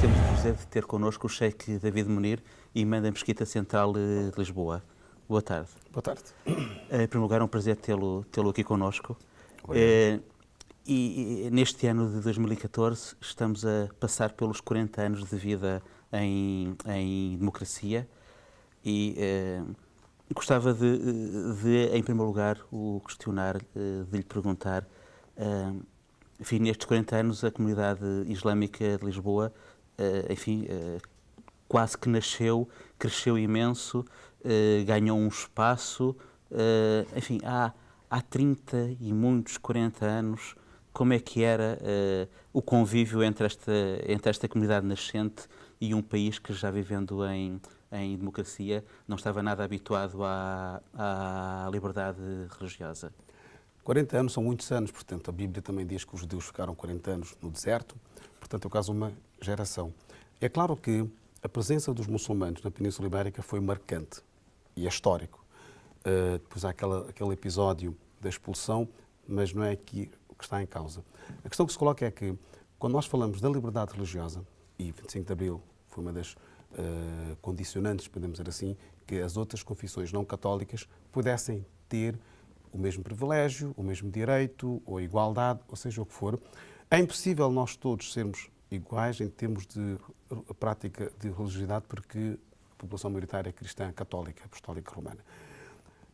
temos o prazer de ter connosco o Sheikh David Munir, imã da Mesquita Central de Lisboa. Boa tarde. Boa tarde. Em primeiro lugar, é um prazer tê-lo aqui connosco. Obrigado. E neste ano de 2014 estamos a passar pelos 40 anos de vida em democracia e gostava de, em primeiro lugar, o questionar, de lhe perguntar, enfim, nestes 40 anos a comunidade islâmica de Lisboa, quase que nasceu, cresceu imenso, ganhou um espaço, enfim, há 30 e muitos, 40 anos, como é que era o convívio entre esta comunidade nascente e um país que já vivendo em democracia não estava nada habituado à liberdade religiosa? 40 anos são muitos anos, portanto, a Bíblia também diz que os judeus ficaram 40 anos no deserto, portanto, é quase uma geração. É claro que a presença dos muçulmanos na Península Ibérica foi marcante e é histórico. Depois há aquele episódio da expulsão, mas não é aqui o que está em causa. A questão que se coloca é que, quando nós falamos da liberdade religiosa, e 25 de Abril foi uma das condicionantes, podemos dizer assim, que as outras confissões não católicas pudessem ter o mesmo privilégio, o mesmo direito, ou igualdade, ou seja o que for. É impossível nós todos sermos iguais em termos de prática de religiosidade, porque a população maioritária é cristã, católica, apostólica romana.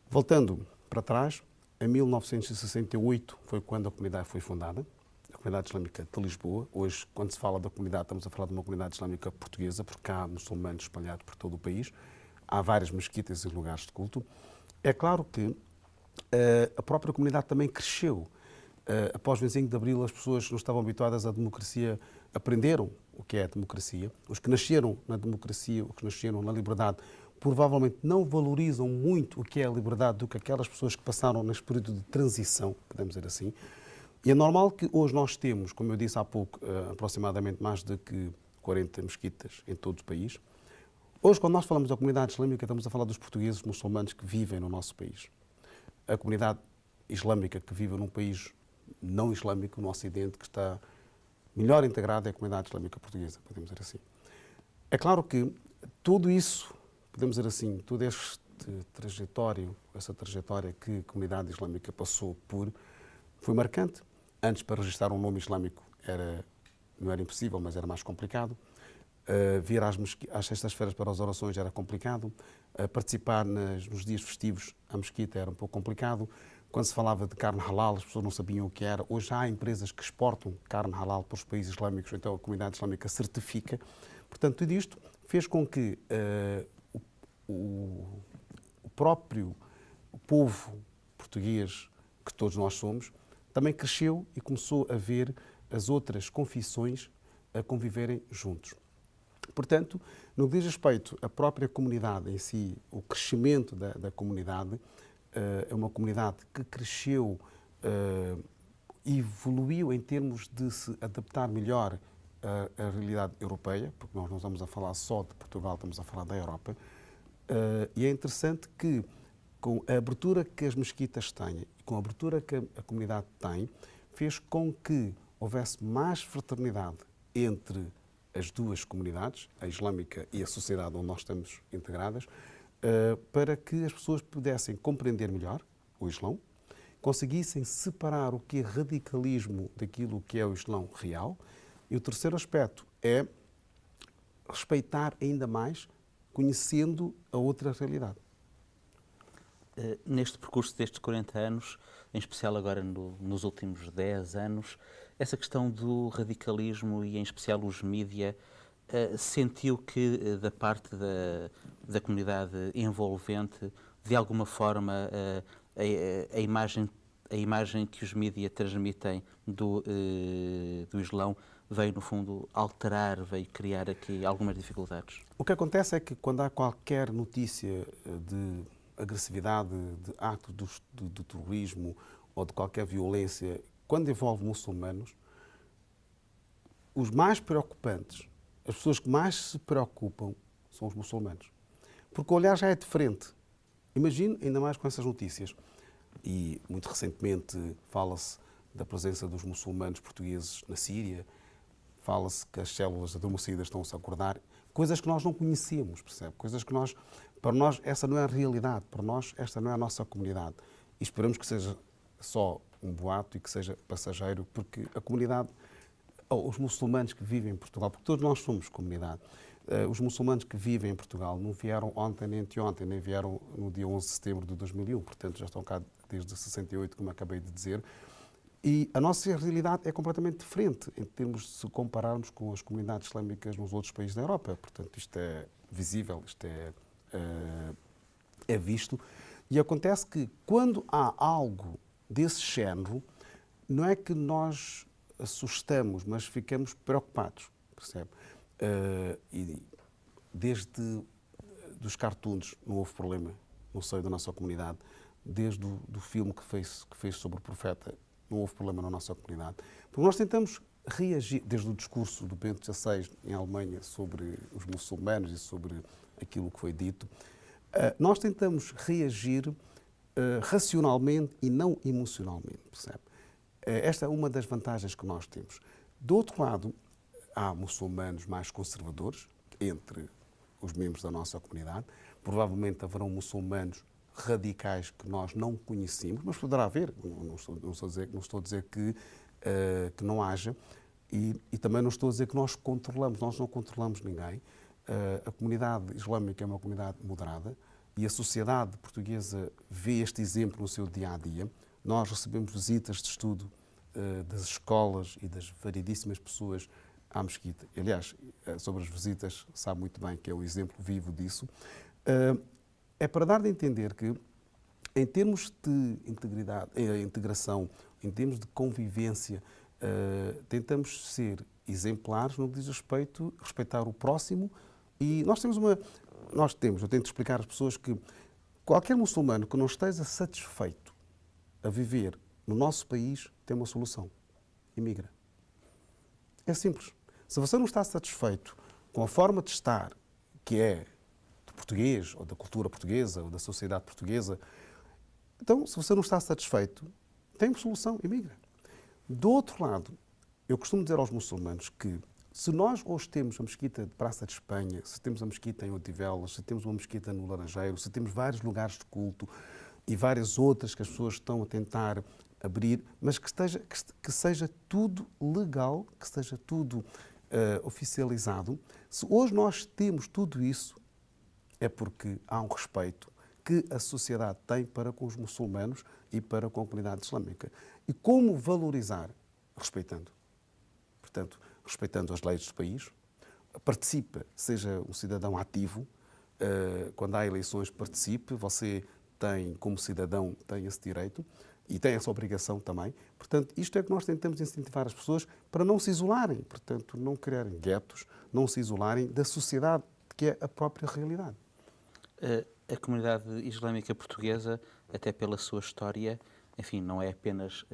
Voltando para trás, em 1968 foi quando a comunidade foi fundada, a Comunidade Islâmica de Lisboa. Hoje, quando se fala da comunidade, estamos a falar de uma comunidade islâmica portuguesa, porque há muçulmanos espalhados por todo o país, há várias mesquitas e lugares de culto. É claro que a própria comunidade também cresceu. Após o 25 de Abril, as pessoas não estavam habituadas à democracia, aprenderam o que é a democracia. Os que nasceram na democracia, os que nasceram na liberdade, provavelmente não valorizam muito o que é a liberdade do que aquelas pessoas que passaram neste período de transição, podemos dizer assim. E é normal que hoje nós temos, como eu disse há pouco, aproximadamente mais de que 40 mesquitas em todo o país. Hoje, quando nós falamos da comunidade islâmica, estamos a falar dos portugueses muçulmanos que vivem no nosso país. A comunidade islâmica que vive num país não islâmico, no Ocidente, que está melhor integrada é a comunidade islâmica portuguesa, podemos dizer assim. É claro que tudo isso, podemos dizer assim, todo este trajetório, essa trajetória que a comunidade islâmica passou por, foi marcante. Antes, para registrar um nome islâmico não era impossível, mas era mais complicado. Vir às sextas-feiras para as orações era complicado. Participar nos dias festivos à mesquita era um pouco complicado. Quando se falava de carne halal, as pessoas não sabiam o que era. Hoje há empresas que exportam carne halal para os países islâmicos, então a comunidade islâmica certifica. Portanto, tudo isto fez com que o próprio povo português, que todos nós somos, também cresceu e começou a ver as outras confissões a conviverem juntos. Portanto, no que diz respeito à própria comunidade em si, o crescimento da comunidade, é uma comunidade que cresceu e evoluiu em termos de se adaptar melhor à realidade europeia, porque nós não estamos a falar só de Portugal, estamos a falar da Europa. E é interessante que, com a abertura que as mesquitas têm e com a abertura que a comunidade tem, fez com que houvesse mais fraternidade entre as duas comunidades, a islâmica e a sociedade onde nós estamos integradas, para que as pessoas pudessem compreender melhor o Islão, conseguissem separar o que é radicalismo daquilo que é o Islão real. E o terceiro aspecto é respeitar ainda mais, conhecendo a outra realidade. Neste percurso destes 40 anos, em especial agora nos últimos 10 anos, essa questão do radicalismo e em especial os mídia, sentiu que da parte da comunidade envolvente, de alguma forma, a imagem que os mídia transmitem do Islão veio, no fundo, alterar, veio criar aqui algumas dificuldades? O que acontece é que quando há qualquer notícia de agressividade, de ato do terrorismo ou de qualquer violência, quando envolve muçulmanos, os mais preocupantes, as pessoas que mais se preocupam são os muçulmanos. Porque o olhar já é diferente. Imagine, ainda mais com essas notícias. E muito recentemente fala-se da presença dos muçulmanos portugueses na Síria, fala-se que as células adormecidas estão-se a acordar, coisas que nós não conhecíamos, percebe? Coisas que para nós, essa não é a realidade, para nós, esta não é a nossa comunidade. E esperamos que seja só um boato e que seja passageiro, porque a comunidade, os muçulmanos que vivem em Portugal, porque todos nós somos comunidade, os muçulmanos que vivem em Portugal não vieram ontem nem anteontem, nem vieram no dia 11 de setembro de 2001, portanto já estão cá desde 68, como acabei de dizer, e a nossa realidade é completamente diferente em termos de se compararmos com as comunidades islâmicas nos outros países da Europa. Portanto, isto é visível, isto é visto. E acontece que quando há algo desse género, não é que nós assustamos, mas ficamos preocupados, percebe? E desde dos cartoons não houve problema no seio da nossa comunidade, desde do filme que fez sobre o profeta não houve problema na nossa comunidade. Porque nós tentamos reagir, desde o discurso do Bento XVI em Alemanha sobre os muçulmanos e sobre aquilo que foi dito, nós tentamos reagir racionalmente e não emocionalmente, percebe? Esta é uma das vantagens que nós temos. Do outro lado, há muçulmanos mais conservadores entre os membros da nossa comunidade. Provavelmente haverão muçulmanos radicais que nós não conhecemos, mas poderá haver. Não estou a dizer que não haja. E também não estou a dizer que nós controlamos. Nós não controlamos ninguém. A comunidade islâmica é uma comunidade moderada e a sociedade portuguesa vê este exemplo no seu dia-a-dia. Nós recebemos visitas de estudo das escolas e das variedíssimas pessoas à mesquita. Aliás, sobre as visitas, sabe muito bem que é o exemplo vivo disso. É para dar de entender que, em termos de integração, em termos de convivência, tentamos ser exemplares no que diz respeito a respeitar o próximo. E eu tento explicar às pessoas que qualquer muçulmano que não esteja satisfeito a viver no nosso país tem uma solução: imigra. É simples. Se você não está satisfeito com a forma de estar, que é do português, ou da cultura portuguesa, ou da sociedade portuguesa, então, se você não está satisfeito, tem uma solução: imigra. Do outro lado, eu costumo dizer aos muçulmanos que, se nós hoje temos a mesquita de Praça de Espanha, se temos a mesquita em Odivelas, se temos uma mesquita no Laranjeiro, se temos vários lugares de culto e várias outras que as pessoas estão a tentar abrir, mas que seja tudo legal, que seja tudo oficializado. Se hoje nós temos tudo isso, é porque há um respeito que a sociedade tem para com os muçulmanos e para com a comunidade islâmica. E como valorizar? Respeitando. Portanto, respeitando as leis do país, participa, seja um cidadão ativo, quando há eleições participe, você tem, como cidadão, tem esse direito e tem essa obrigação também. Portanto, isto é que nós tentamos incentivar as pessoas para não se isolarem, portanto, não criarem guetos, não se isolarem da sociedade, que é a própria realidade. A comunidade islâmica portuguesa, até pela sua história, enfim, não é apenas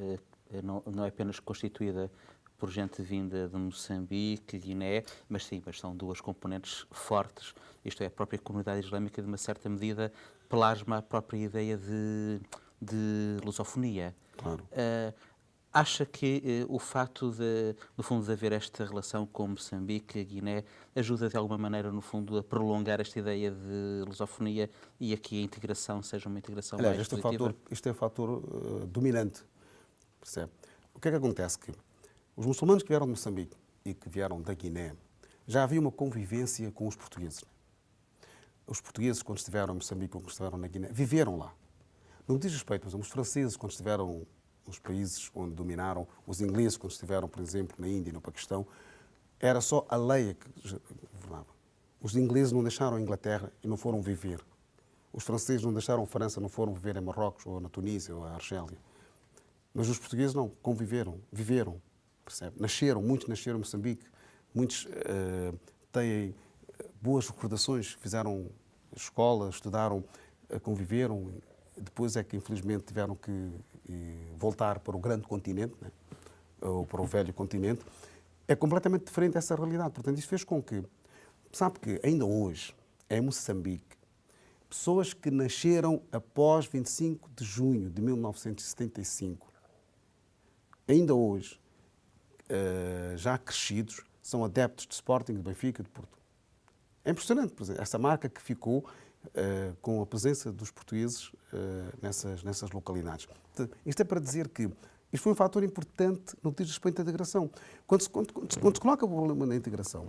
constituída por gente vinda de Moçambique, Guiné, mas são duas componentes fortes. Isto é, a própria comunidade islâmica, de uma certa medida, plasma a própria ideia de lusofonia. Claro. Acha que o facto no fundo, de haver esta relação com Moçambique, a Guiné, ajuda de alguma maneira, no fundo, a prolongar esta ideia de lusofonia e a que a integração seja uma integração mais positiva? Este é o fator dominante, percebe? O que é que acontece? Que os muçulmanos que vieram de Moçambique e que vieram da Guiné, já havia uma convivência com os portugueses. Os portugueses, quando estiveram em Moçambique ou quando estiveram na Guiné, viveram lá. No que diz respeito, por exemplo, os franceses, quando estiveram nos países onde dominaram, os ingleses, quando estiveram, por exemplo, na Índia e no Paquistão, era só a lei que governava. Os ingleses não deixaram a Inglaterra e não foram viver. Os franceses não deixaram a França, não foram viver em Marrocos, ou na Tunísia, ou na Argélia. Mas os portugueses não, conviveram, viveram, percebe? Muitos nasceram em Moçambique, muitos têm boas recordações, fizeram escola, estudaram, conviveram. Depois é que, infelizmente, tiveram que voltar para o grande continente, né? Ou para o velho continente. É completamente diferente essa realidade. Portanto, isso fez com que, sabe que ainda hoje, em Moçambique, pessoas que nasceram após 25 de junho de 1975, ainda hoje, já crescidos, são adeptos de Sporting, de Benfica, de Porto. É impressionante, por exemplo, essa marca que ficou com a presença dos portugueses nessas localidades. Portanto, isto é para dizer que isto foi um fator importante no que diz respeito à integração. Quando se coloca o problema da integração,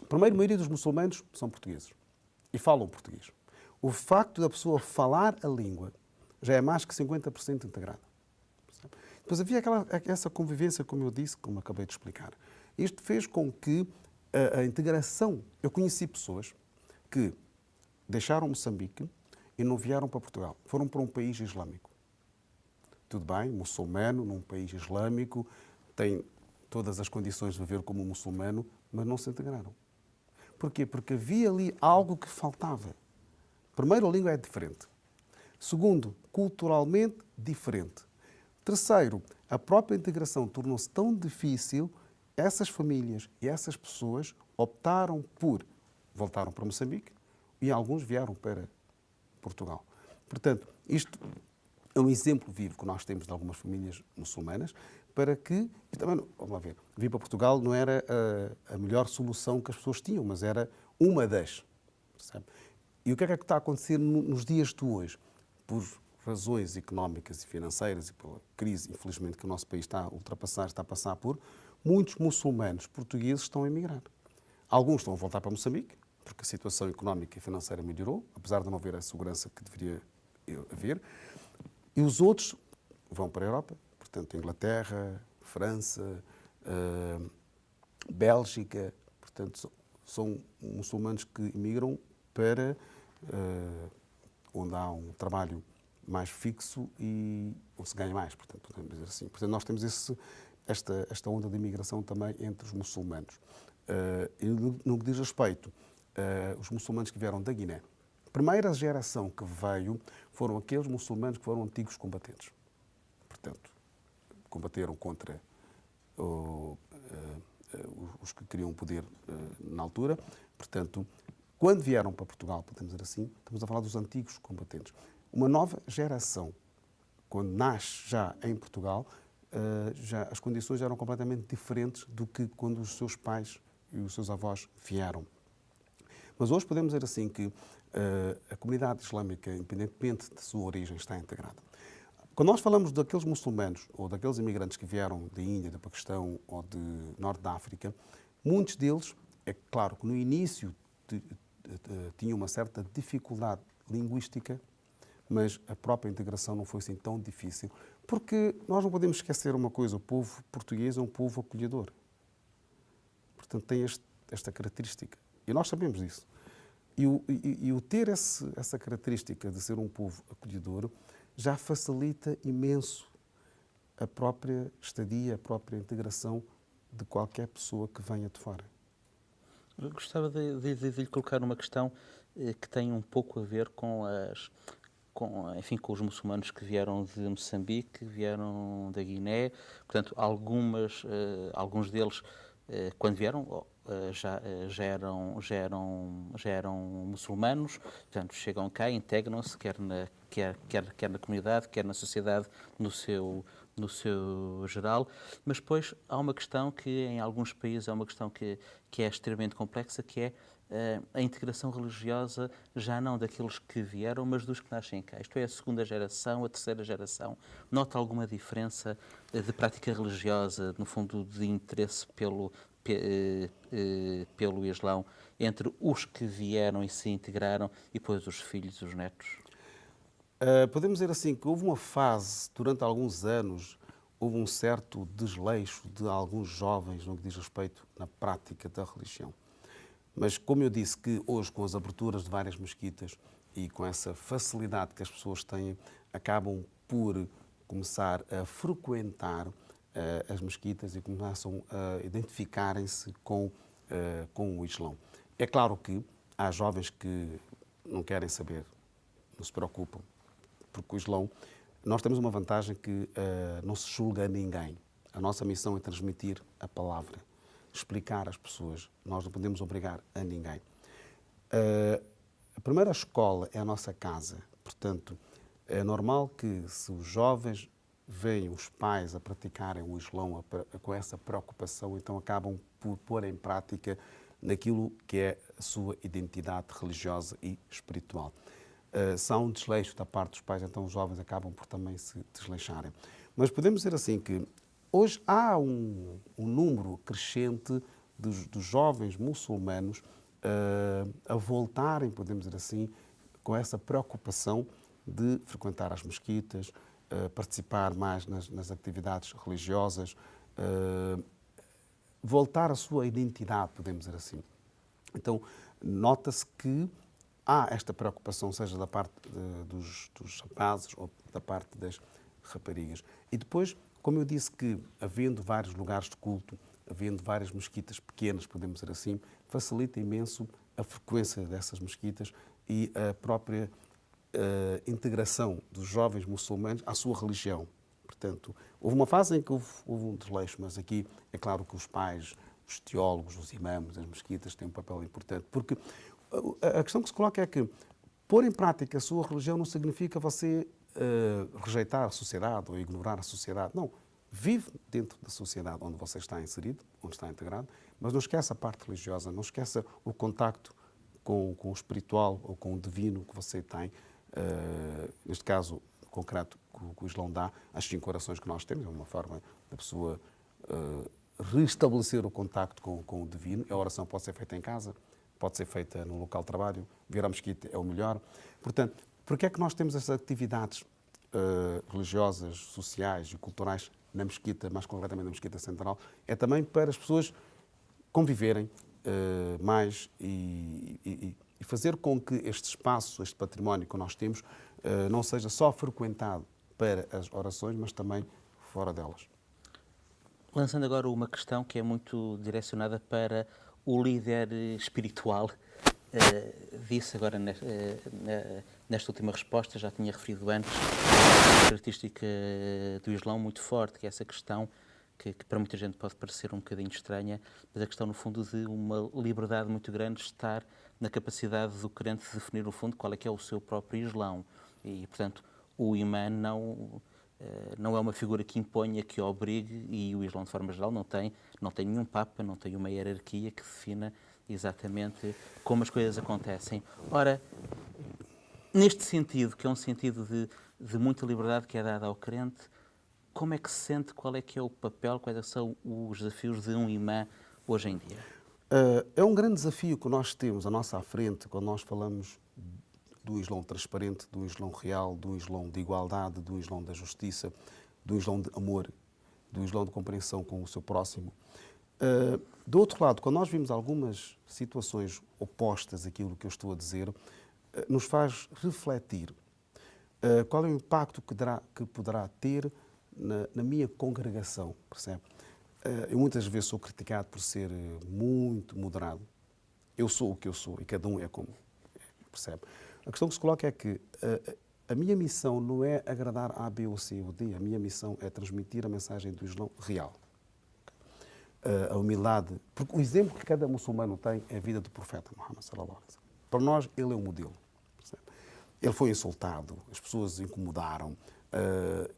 primeiro, a maioria dos muçulmanos são portugueses e falam português. O facto da pessoa falar a língua já é mais que 50% integrada. Depois havia essa convivência, como eu disse, como acabei de explicar. Isto fez com que a integração... Eu conheci pessoas que deixaram Moçambique e não vieram para Portugal. Foram para um país islâmico. Tudo bem, muçulmano, num país islâmico, tem todas as condições de viver como muçulmano, mas não se integraram. Porquê? Porque havia ali algo que faltava. Primeiro, a língua é diferente. Segundo, culturalmente diferente. Terceiro, a própria integração tornou-se tão difícil, essas famílias e essas pessoas optaram por voltaram para Moçambique e alguns vieram para Portugal. Portanto, isto é um exemplo vivo que nós temos de algumas famílias muçulmanas para que, e também, vamos lá ver, vir para Portugal não era a melhor solução que as pessoas tinham, mas era uma das. Percebe? E o que é que está a acontecer nos dias de hoje? Por razões económicas e financeiras e pela crise, infelizmente, que o nosso país está a ultrapassar, está a passar por, muitos muçulmanos portugueses estão a emigrar. Alguns estão a voltar para Moçambique, porque a situação económica e financeira melhorou, apesar de não haver a segurança que deveria haver, e os outros vão para a Europa, portanto, Inglaterra, França, Bélgica, portanto, são muçulmanos que emigram para onde há um trabalho mais fixo e onde se ganha mais, portanto, podemos dizer assim. Portanto, nós temos esta onda de imigração também entre os muçulmanos. E no que diz respeito os muçulmanos que vieram da Guiné, a primeira geração que veio foram aqueles muçulmanos que foram antigos combatentes. Portanto, combateram contra os que queriam poder na altura. Portanto, quando vieram para Portugal, podemos dizer assim, estamos a falar dos antigos combatentes. Uma nova geração, quando nasce já em Portugal, já as condições eram completamente diferentes do que quando os seus pais e os seus avós vieram. Mas hoje podemos dizer assim que a comunidade islâmica, independentemente de sua origem, está integrada. Quando nós falamos daqueles muçulmanos ou daqueles imigrantes que vieram da Índia, do Paquistão ou de Norte da África, muitos deles, é claro que no início tinham uma certa dificuldade linguística, mas a própria integração não foi assim tão difícil, porque nós não podemos esquecer uma coisa, o povo português é um povo acolhedor. Portanto, tem esta característica. E nós sabemos disso. E o ter essa característica de ser um povo acolhedor já facilita imenso a própria estadia, a própria integração de qualquer pessoa que venha de fora. Eu gostava de lhe colocar uma questão que tem um pouco a ver com os muçulmanos que vieram de Moçambique, que vieram da Guiné. Portanto, alguns deles, quando vieram, já eram muçulmanos. Portanto, chegam cá, integram-se, quer na comunidade, quer na sociedade, no seu geral. Mas depois há uma questão que, em alguns países, é uma questão que é extremamente complexa, que é a integração religiosa, já não daqueles que vieram, mas dos que nascem cá. Isto é, a segunda geração, a terceira geração. Nota alguma diferença de prática religiosa, no fundo, de interesse pelo Islão, entre os que vieram e se integraram e depois os filhos e os netos? Podemos dizer assim que houve uma fase, durante alguns anos, houve um certo desleixo de alguns jovens no que diz respeito na prática da religião. Mas, como eu disse, que hoje, com as aberturas de várias mesquitas e com essa facilidade que as pessoas têm, acabam por começar a frequentar as mesquitas e começam a identificarem-se com o Islão. É claro que há jovens que não querem saber, não se preocupam, porque o Islão, nós temos uma vantagem que não se julga a ninguém. A nossa missão é transmitir a palavra, explicar às pessoas. Nós não podemos obrigar a ninguém. A primeira escola é a nossa casa. Portanto, é normal que, se os jovens veem os pais a praticarem o Islão com essa preocupação, então acabam por pôr em prática naquilo que é a sua identidade religiosa e espiritual. Se há um desleixo da parte dos pais, então os jovens acabam por também se desleixarem. Mas podemos dizer assim que hoje há um número crescente dos jovens muçulmanos a voltarem, podemos dizer assim, com essa preocupação de frequentar as mesquitas, participar mais nas atividades religiosas, voltar à sua identidade, podemos dizer assim. Então, nota-se que há esta preocupação, seja da parte dos rapazes ou da parte das raparigas. E depois, como eu disse que, havendo vários lugares de culto, havendo várias mesquitas pequenas, podemos dizer assim, facilita imenso a frequência dessas mesquitas e a própria integração dos jovens muçulmanos à sua religião. Portanto, houve uma fase em que houve um desleixo, mas aqui é claro que os pais, os teólogos, os imãs, as mesquitas têm um papel importante, porque a questão que se coloca é que pôr em prática a sua religião não significa você rejeitar a sociedade ou ignorar a sociedade. Não. Vive dentro da sociedade onde você está inserido, onde está integrado, mas não esqueça a parte religiosa, não esqueça o contacto com o espiritual ou com o divino que você tem. Neste caso concreto que o Islão dá, as 5 orações que nós temos, é uma forma da pessoa restabelecer o contacto com o divino. A oração pode ser feita em casa, pode ser feita no local de trabalho, vir à mesquita é o melhor. Portanto, porque é que nós temos essas atividades religiosas, sociais e culturais na mesquita, mais concretamente na mesquita central? É também para as pessoas conviverem mais e fazer com que este espaço, este património que nós temos, não seja só frequentado para as orações, mas também fora delas. Lançando agora uma questão que é muito direcionada para o líder espiritual, disse agora nesta última resposta, já tinha referido antes, uma característica do Islão muito forte, que é essa questão que para muita gente pode parecer um bocadinho estranha, mas a questão, no fundo, de uma liberdade muito grande estar na capacidade do crente de definir, no fundo, qual é que é o seu próprio Islão. E, portanto, o imã não é uma figura que imponha, que obrigue, e o Islão, de forma geral, não tem nenhum Papa, não tem uma hierarquia que defina exatamente como as coisas acontecem. Ora, neste sentido, que é um sentido de muita liberdade que é dada ao crente, como é que se sente, qual é que é o papel, quais são os desafios de um imã hoje em dia? É um grande desafio que nós temos à nossa frente quando nós falamos do Islão transparente, do Islão real, do Islão de igualdade, do Islão da justiça, do Islão de amor, do Islão de compreensão com o seu próximo. Do outro lado, quando nós vimos algumas situações opostas àquilo que eu estou a dizer, nos faz refletir qual é o impacto que poderá ter na minha congregação, percebe? Eu muitas vezes sou criticado por ser muito moderado. Eu sou o que eu sou e cada um é como, percebe? A questão que se coloca é que a minha missão não é agradar A, B ou C ou D. A minha missão é transmitir a mensagem do Islão real. A humildade, porque o exemplo que cada muçulmano tem é a vida do profeta Muhammad sallallahu alaihi wasallam. Para nós, ele é um modelo. Percebe? Ele foi insultado, as pessoas o incomodaram.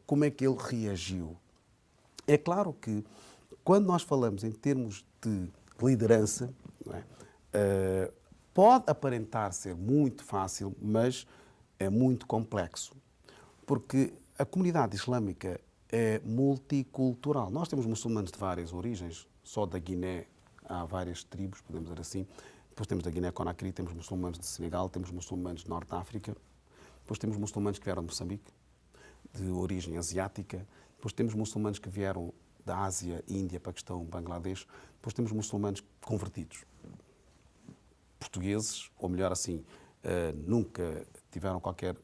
Como é que ele reagiu? É claro que, quando nós falamos em termos de liderança, não é? Pode aparentar ser muito fácil, mas é muito complexo, porque a comunidade islâmica é multicultural. Nós temos muçulmanos de várias origens, só da Guiné há várias tribos, podemos dizer assim. Depois temos da Guiné-Conakry, temos muçulmanos de Senegal, temos muçulmanos de Norte de África, depois temos muçulmanos que vieram de Moçambique, de origem asiática, depois temos muçulmanos que vieram da Ásia, Índia, Paquistão, Bangladesh, depois temos muçulmanos convertidos, portugueses, ou melhor assim, nunca tiveram qualquer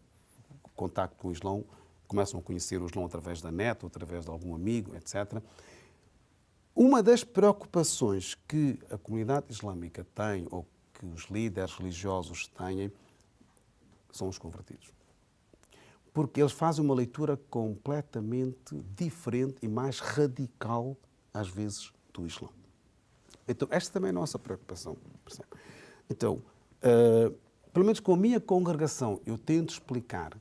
contacto com o Islão, começam a conhecer o Islão através da net, ou através de algum amigo, etc. Uma das preocupações que a comunidade islâmica tem, ou que os líderes religiosos têm, são os convertidos. Porque eles fazem uma leitura completamente diferente e mais radical, às vezes, do Islão. Então, esta também é a nossa preocupação, percebe? Então, pelo menos com a minha congregação, eu tento explicar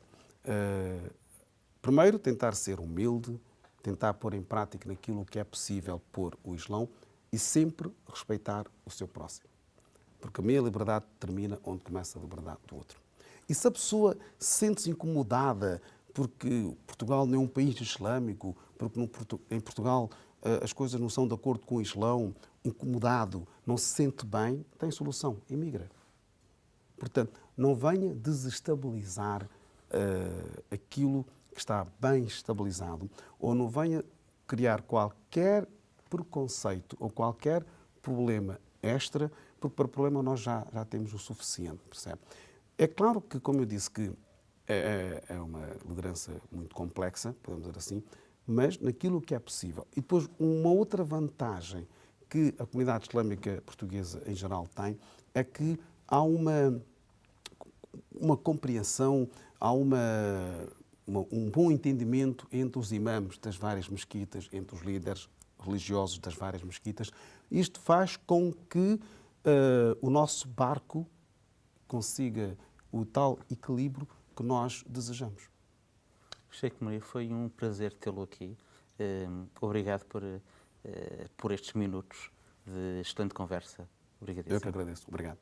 Primeiro, tentar ser humilde, tentar pôr em prática naquilo que é possível pôr o Islão e sempre respeitar o seu próximo. Porque a minha liberdade termina onde começa a liberdade do outro. E se a pessoa sente-se incomodada porque Portugal não é um país islâmico, porque em Portugal as coisas não são de acordo com o Islão, incomodado, não se sente bem, tem solução, emigra. Portanto, não venha desestabilizar aquilo que está bem estabilizado, ou não venha criar qualquer preconceito ou qualquer problema extra, porque para o problema nós já temos o suficiente, percebe? É claro que, como eu disse, que é uma liderança muito complexa, podemos dizer assim, mas naquilo que é possível. E depois, uma outra vantagem que a comunidade islâmica portuguesa em geral tem é que há uma compreensão, há um bom entendimento entre os imãs das várias mesquitas, entre os líderes religiosos das várias mesquitas. Isto faz com que o nosso barco consiga o tal equilíbrio que nós desejamos. Sheikh Maria, foi um prazer tê-lo aqui. Obrigado por estes minutos de excelente conversa. Obrigadíssimo. Eu que agradeço. Obrigado.